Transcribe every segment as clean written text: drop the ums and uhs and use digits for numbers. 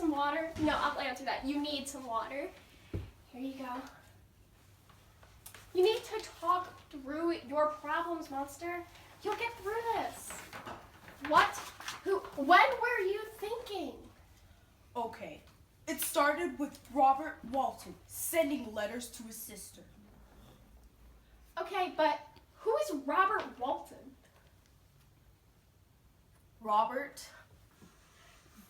some water? No, I'll answer that. You need some water. Here you go. You need to talk through your problems, monster. You'll get through this. What? Who? When were you thinking? Okay. It started with Robert Walton sending letters to his sister. Okay, but who is Robert Walton? Robert?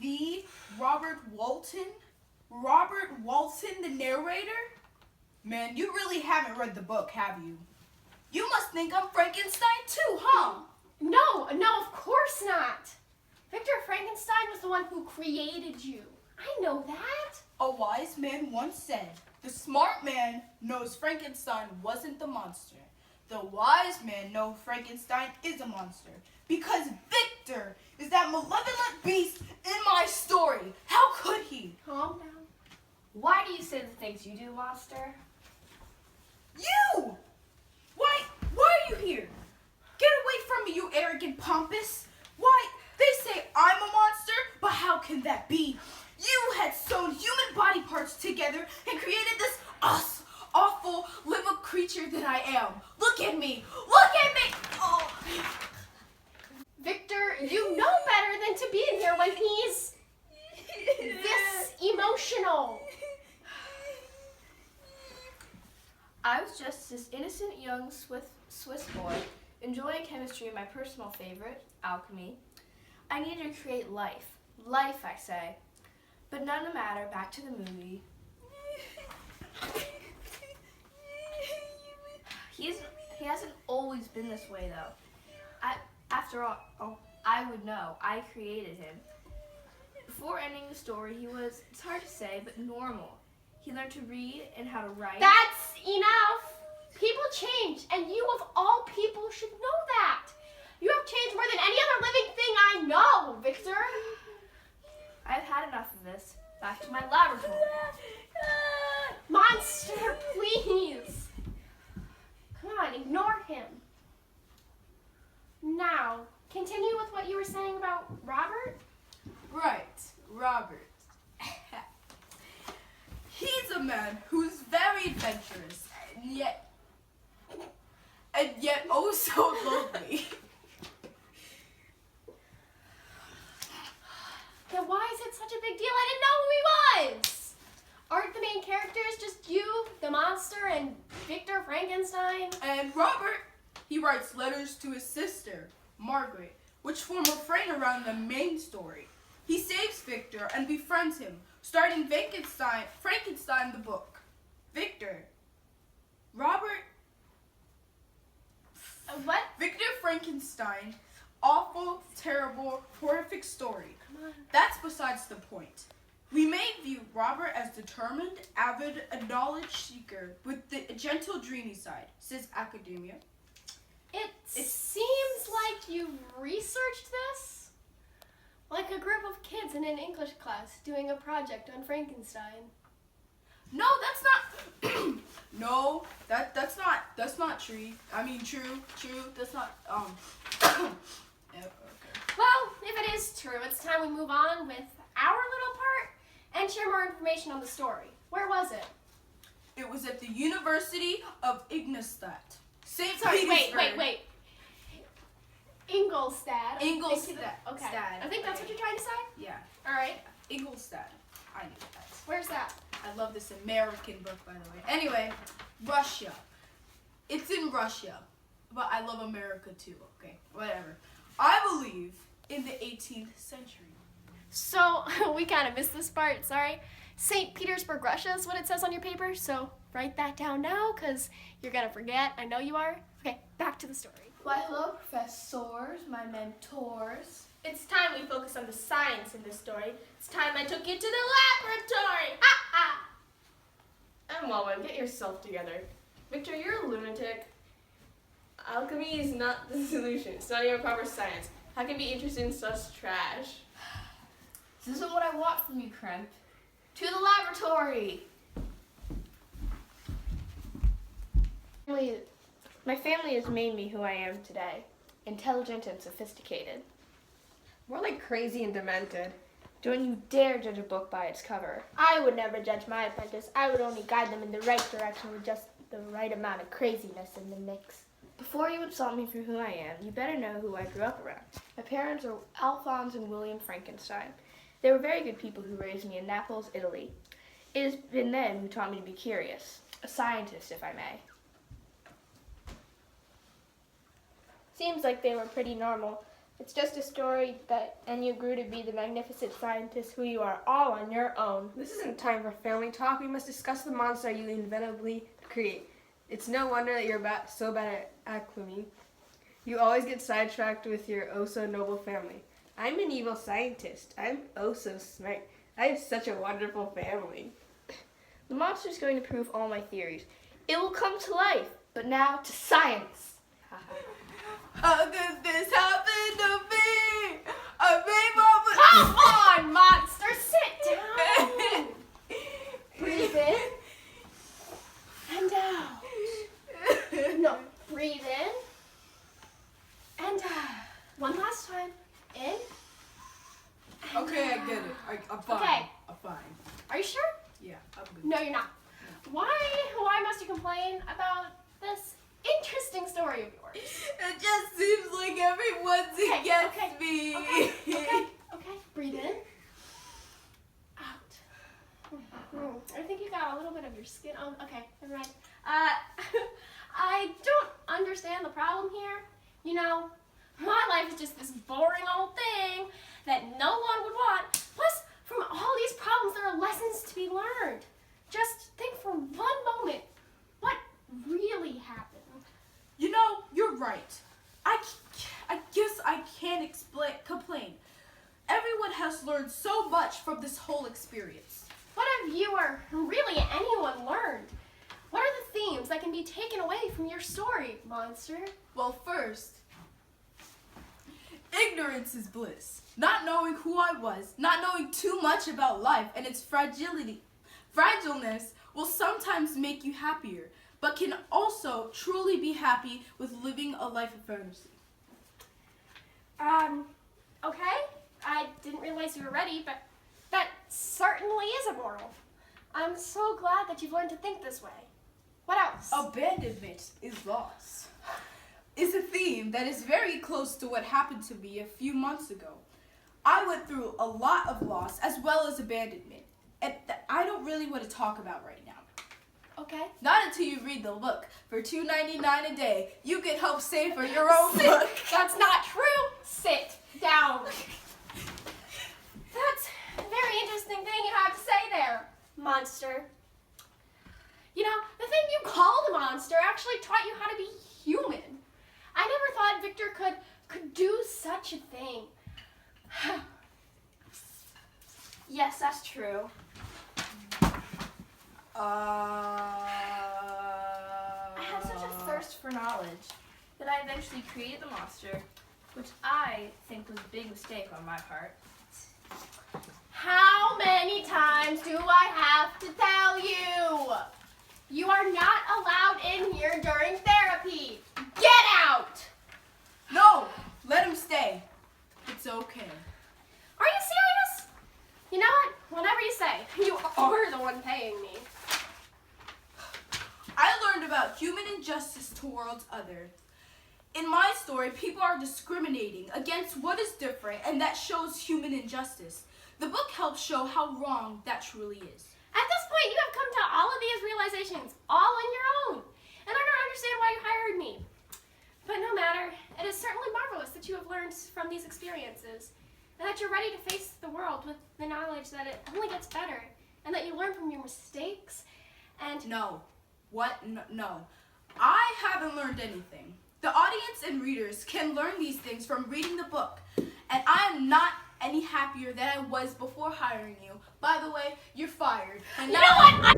The Robert Walton? Robert Walton, the narrator? Man, you really haven't read the book, have you? You must think I'm Frankenstein too, huh? No, of course not. Victor Frankenstein was the one who created you. I know that. A wise man once said, the smart man knows Frankenstein wasn't the monster. The wise man knows Frankenstein is a monster. Because Victor is that malevolent beast in my story. How could he? Calm down. Why do you say the things you do, monster? You! Why are you here? Get away from me, you arrogant pompous. Why, they say I'm a monster, but how can that be? You had sewn human body parts together and created this awful living creature that I am. Look at me! Look at me! Oh. Victor, you know better than to be in here when he's this emotional. I was just this innocent young Swiss boy, enjoying chemistry and my personal favorite, alchemy. I needed to create life. Life, I say. But none of the matter, back to the movie. He hasn't always been this way, though. After all, I would know. I created him. Before ending the story, he was, it's hard to say, but normal. He learned to read and how to write. That's enough. People change, and you of all people should know that. You have changed more than any other living thing I know, Victor. I've had enough of this. Back to my laboratory. Monster, please. Come on, ignore him. Now, continue with what you were saying about Robert. Right, Robert. He's a man who's very adventurous and yet oh so lonely. Then why is it such a big deal? I didn't know who he was. Aren't the main characters just you, the monster, and Victor Frankenstein? And Robert, he writes letters to his sister, Margaret, which form a frame around the main story. He saves Victor and befriends him, starting Frankenstein the book. Victor. Robert. What? Victor Frankenstein. Awful, terrible, horrific story. Come on. That's besides the point. We may view Robert as determined, avid, a knowledge seeker with the gentle, dreamy side, says academia. It seems like you researched this? Like a group of kids in an English class doing a project on Frankenstein. No, that's not. No, that's not true. I mean, true. That's not. Yeah, okay. Well, if it is true, it's time we move on with our little part and share more information on the story. Where was it? It was at the University of Ingolstadt. St. Sorry, Petersburg. wait. Ingolstadt. Ingolstadt. Okay. I think that's what you're trying to say? Yeah, All right. Ingolstadt. I knew that. Where's that? I love this American book, by the way. Anyway, Russia. It's in Russia, but I love America too. Okay, whatever. I believe in the 18th century. So, we kind of missed this part, sorry. St. Petersburg, Russia is what it says on your paper, so write that down now, because you're going to forget. I know you are. Okay, back to the story. Why, hello, professors, my mentors. It's time we focus on the science in this story. It's time I took you to the laboratory. Emma, get yourself together. Victor, you're a lunatic. Alchemy is not the solution. It's not even proper science. How can you be interested in such trash? This isn't what I want from you, Kremp. To the laboratory! My family has made me who I am today. Intelligent and sophisticated. More like crazy and demented. Don't you dare judge a book by its cover. I would never judge my apprentice. I would only guide them in the right direction with just the right amount of craziness in the mix. Before you insult me for who I am, you better know who I grew up around. My parents are Alphonse and William Frankenstein. They were very good people who raised me in Naples, Italy. It has been them who taught me to be curious, a scientist, if I may. Seems like they were pretty normal. It's just a story and you grew to be the magnificent scientist who you are all on your own. This isn't time for family talk. We must discuss the monster you inevitably create. It's no wonder that you're so bad at alchemy. You always get sidetracked with your oh-so-noble family. I'm an evil scientist. I'm oh-so smart. I have such a wonderful family. The monster's going to prove all my theories. It will come to life, but now to science. How did this happen to me? A rainbow. Come on, monster, sit down. Breathe in and out. No, breathe in and out. One last time. In. And Okay, I out. get it. I'm fine. Okay. I'm fine. Are you sure? Yeah, I'm good. No, you're not. Why must you complain about this interesting story of yours? It just seems like everyone's against me. Okay. Breathe in. Out. I think you got a little bit of your skin on. Okay, never mind. I don't understand the problem here. You know, my life is just this boring old thing that no one would want. Plus, from all these problems, there are lessons to be learned. Just think for one moment what really happened. You know, you're right. I guess I can't complain. Everyone has learned so much from this whole experience. What have you or really anyone learned? What are the themes that can be taken away from your story, monster? Well, first, ignorance is bliss. Not knowing who I was, not knowing too much about life and its fragileness will sometimes make you happier, but can also truly be happy with living a life of fantasy. Okay. I didn't realize you were ready, but that certainly is a moral. I'm so glad that you've learned to think this way. What else? Abandonment is loss. Is a theme that is very close to what happened to me a few months ago. I went through a lot of loss as well as abandonment, and I don't really want to talk about right now. Okay. Not until you read the book. For $2.99 a day, you can help save for your own book. That's not true. Sit down. That's a very interesting thing you have to say there, monster. You know, the thing you called a monster actually taught you how to be human. I never thought Victor could do such a thing. Yes, that's true. I had such a thirst for knowledge that I eventually created the monster, which I think was a big mistake on my part. How many times do I have to tell you? You are not allowed in here during therapy. Get out! No, let him stay. It's okay. Are you serious? You know what? Whatever you say. You are the one paying me. I learned about human injustice towards others. In my story, people are discriminating against what is different, and that shows human injustice. The book helps show how wrong that truly is. At this point, you have come to all of these realizations, all on your own. And I don't understand why you hired me. But no matter, it is certainly marvelous that you have learned from these experiences, and that you're ready to face the world with the knowledge that it only gets better, and that you learn from your mistakes, and... No. What? No. I haven't learned anything. The audience and readers can learn these things from reading the book, and I am not any happier than I was before hiring you. By the way, you're fired. And You know what?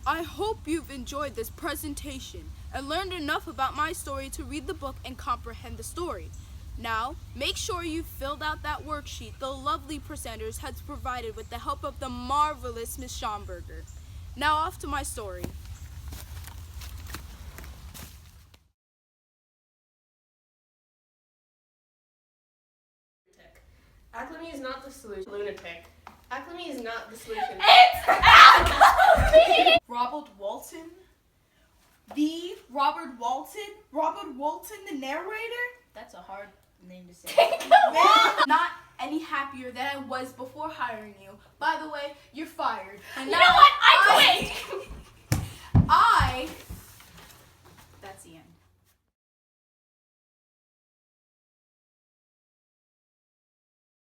I hope you've enjoyed this presentation and learned enough about my story to read the book and comprehend the story. Now, make sure you filled out that worksheet the lovely presenters has provided with the help of the marvelous Miss Schonberger. Now off to my story. Alchemy is not the solution. Lunatic. Alchemy is not the solution. It's alchemy! Robert Walton? The Robert Walton? Robert Walton, the narrator? That's a hard name to say. Man, not any happier than I was before hiring you. By the way, you're fired. And You know what? I